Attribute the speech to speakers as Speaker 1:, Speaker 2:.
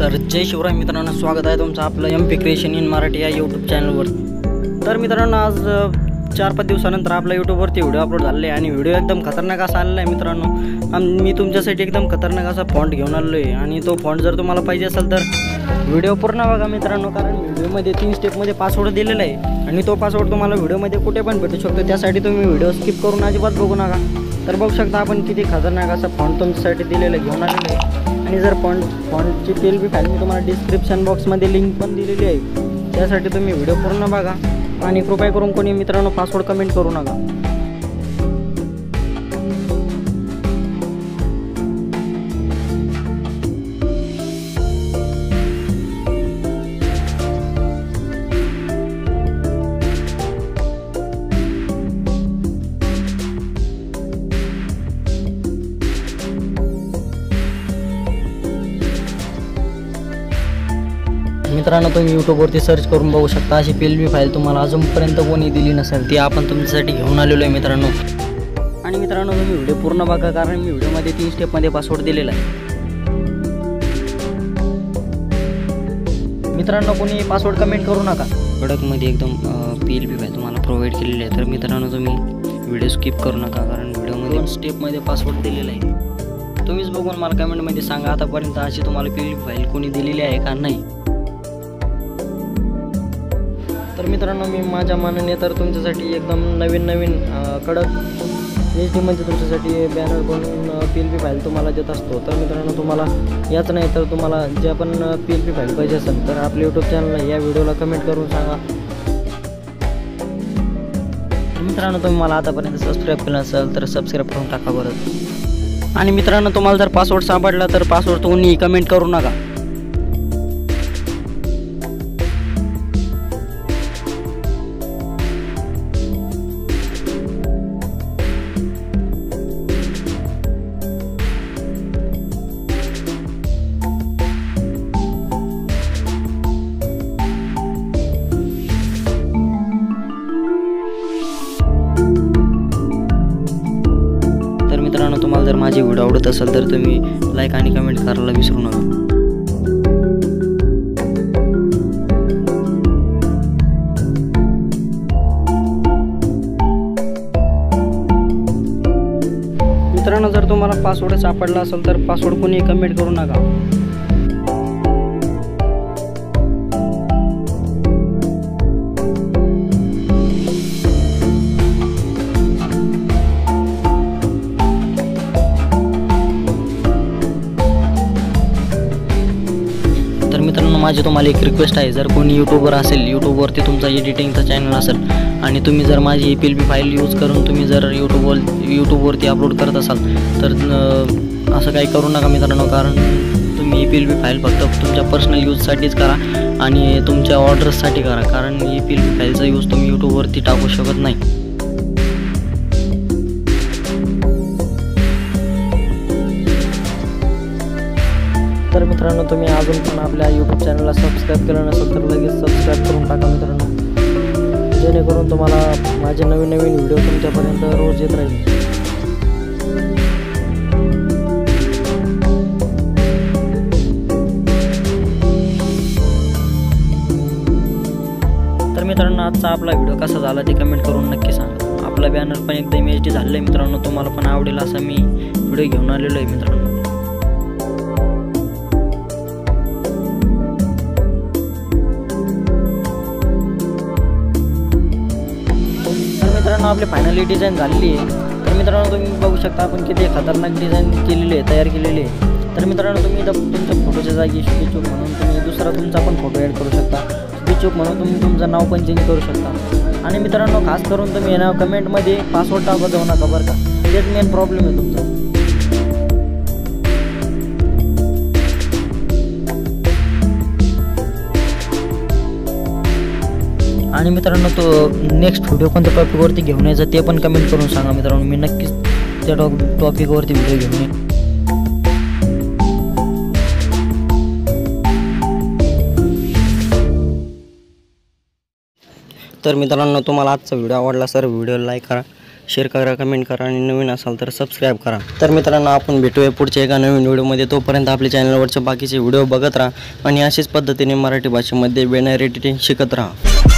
Speaker 1: तर जय शिवराय मित्रांनो, स्वागत आहे तुमचं आपलं MP क्रिएशन इन मराठी या यूट्यूब चॅनलवर। तर मित्रांनो, आज 4-5 दिवसानंतर आपल्या यूट्यूबवरती व्हिडिओ अपलोड झाले आहे आणि व्हिडिओ एकदम खतरनाक असा आलेला आहे मित्रांनो। मी तुमच्यासाठी एकदम खतरनाक असा फॉन्ट घेऊन आलो आहे आणि तो फॉन्ट जर तुम्हाला पाहिजे असेल तर व्हिडिओ पूर्ण बघा मित्रांनो, कारण व्हिडिओमध्ये 3 स्टेपमध्ये पासवर्ड दिलेला आहे आणि तो पासवर्ड तुम्हाला व्हिडिओमध्ये कुठे पण भेटू शकतो। त्यासाठी तुम्ही व्हिडिओ स्किप करून अजिबात बघू नका। तर बघू शकता आपण किती खतरनाक असा फॉन्ट तुमच्यासाठी दिलेला घेऊन आलेला आहे। आणि जर फॉन्टची PLB फाईल मी तुम्हाला डिस्क्रिप्शन बॉक्समध्ये लिंक पण दिलेली आहे, त्यासाठी तुम्ही व्हिडिओ पूर्ण बघा आणि कृपया करून कोणी मित्रांनो पासवर्ड कमेंट करू नका। मित्रांनो, तुम्ही यूट्यूबवरती सर्च करून बघू शकता, अशी PLB फाईल तुम्हाला अजूनपर्यंत कोणी दिली नसेल, ती आपण तुमच्यासाठी घेऊन आलेलो आहे मित्रांनो। आणि मित्रांनो, तुम्ही व्हिडिओ पूर्ण बघा, कारण मी व्हिडिओमध्ये 3 स्टेपमध्ये पासवर्ड दिलेला आहे। मित्रांनो, कोणी पासवर्ड कमेंट करू नका। कडकमध्ये एकदम PLB फाईल तुम्हाला प्रोव्हाइड केलेली आहे। तर मित्रांनो, तुम्ही व्हिडिओ स्किप करू नका, कारण व्हिडिओमध्ये 1 स्टेपमध्ये पासवर्ड दिलेला आहे। तुम्हीच बघून मला कमेंटमध्ये सांगा, आतापर्यंत अशी तुम्हाला PLB फाईल कोणी दिलेली आहे का नाही। तर मित्रांनो, मी माझ्या मनाने तर तुमच्यासाठी एकदम नवीन कडक HD मध्ये तुमच्यासाठी बॅनर बनवून PLB फाईल तुम्हाला देत असतो। तर मित्रांनो, तुम्हाला याच नाही तर तुम्हाला जे पण PLB फाईल पाहिजे असेल तर आपल्या यूट्यूब चॅनलला या व्हिडिओला कमेंट करून सांगा। मित्रांनो, तुम्ही मला आतापर्यंत सबस्क्राईब केलं असेल तर सबस्क्राईब करून टाका बरं। आणि मित्रांनो, तुम्हाला जर पासवर्ड सापडला तर पासवर्ड कोणी कमेंट करू नका। मित्रांनो, तुम्हाला जर माझी व्हिडिओ आवडत असेल तर तुम्ही लाईक आणि कमेंट करायला विसरू नका। मित्रांनो, जर तुम्हाला पासवर्ड सापडला असेल तर पासवर्ड कोणी कमेंट करू नका। मित्रांनो, माझी तुम्हाला एक रिक्वेस्ट आहे, जर कोणी यूट्यूबर असेल, यूट्यूबवरती तुमचा एडिटिंगचा चॅनल असेल आणि तुम्ही जर माझी PLB फाईल यूज करून तुम्ही जर यूट्यूबवरती अपलोड करत असाल तर असं काही करू नका मित्रांनो, कारण तुम्ही PLB फाईल फक्त तुमच्या पर्सनल यूजसाठीच करा आणि तुमच्या ऑर्डर्ससाठी करा, कारण PLB फाईलचा यूज तुम्ही यूट्यूबवरती टाकू शकत नाही। तर मित्रांनो, तुम्ही अजून पण आपल्या यूट्यूब चॅनलला सबस्क्राईब केलं नसेल तर लगेच सबस्क्राईब करून टाका मित्रांनो, जेणेकरून तुम्हाला माझे नवीन व्हिडिओ तुमच्यापर्यंत रोज येत राहील। तर मित्रांनो, आजचा आपला व्हिडिओ कसा झाला ते कमेंट करून नक्की सांगा। आपला बॅनर पण एकदम HD झालेला आहे मित्रांनो, तुम्हाला पण आवडेल असा मी व्हिडिओ घेऊन आलेलो आहे मित्रांनो। मित्रांनो, आपली फायनली डिझाईन झालेली आहे। तर मित्रांनो, तुम्ही बघू शकता आपण किती खतरनाक डिझाईन केलेली आहे, तयार केलेली आहे। तर मित्रांनो, तुम्ही तुमच्या फोटोच्या जागी स्केचबुक म्हणून तुम्ही दुसरा तुमचा पण फोटो ॲड करू शकता। स्केचबुक म्हणून तुम्ही तुमचं नाव पण चेंज करू शकता। आणि मित्रांनो, खास करून तुम्ही ना कमेंटमध्ये पासवर्ड टाकत जाऊ नका बरं का, तेच मेन प्रॉब्लेम आहे तुमचा। आणि मित्रांनो, तो नेक्स्ट व्हिडिओ कोणत्या टॉपिकवरती घेऊन यायचा ते पण कमेंट करून सांगा मित्रांनो, मी नक्कीच त्या टॉपिकवरती व्हिडिओ घेऊन येईन। तर मित्रांनो, तुम्हाला आजचा व्हिडिओ आवडला तर व्हिडिओला लाईक करा, शेअर करा, कमेंट करा आणि नवीन असाल तर सबस्क्राईब करा. तर मित्रांनो, आपण भेटूया पुढच्या एका नवीन व्हिडिओमध्ये. तोपर्यंत आपल्या चॅनलवरचे बाकीचे व्हिडिओ बघत राहा आणि अशाच पद्धतीने मराठी भाषेमध्ये बॅनर एडिटिंग शिकत राहा.